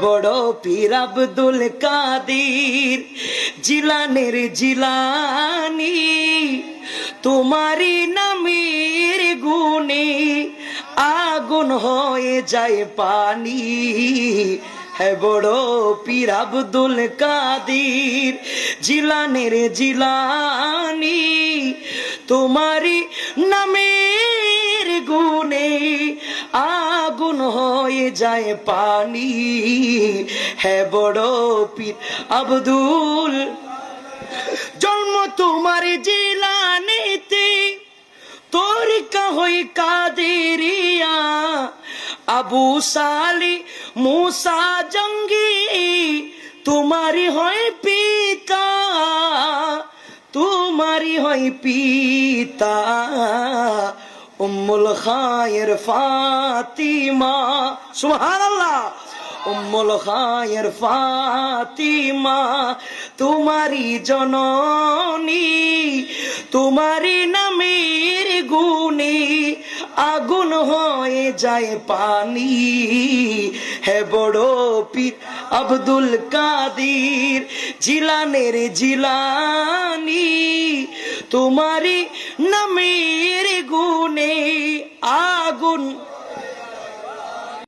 বড় পীর আব্দুল কাদির জিলানের জিলানি, তোমারি নামের গুণে আগুন হয়ে যায় পানি। হে বড় পীর আব্দুল কাদির জিলানের জিলানি, তোমারি নামের গুণে আগুন হয়ে যায় পানি। হে বড় পীর আব্দুল, জন্ম তোমার জিলানিতে, তরিকা হই কাদেরিয়া, আবু সালি মুসা জঙ্গি তোমারি হয় পিতা, তোমারি হয় পিতা। উম্মুল খায়ের ফাতিমা, সুবহানাল্লাহ, উম্মুল খায়ের ফাতিমা তোমারি জননী, তোমারি নামের গুণে আগুন হয়ে যায় পানি। হে বড় পীর আব্দুল কাদির জিলানের জিলানি, তোমারি নামের গুণে আগুন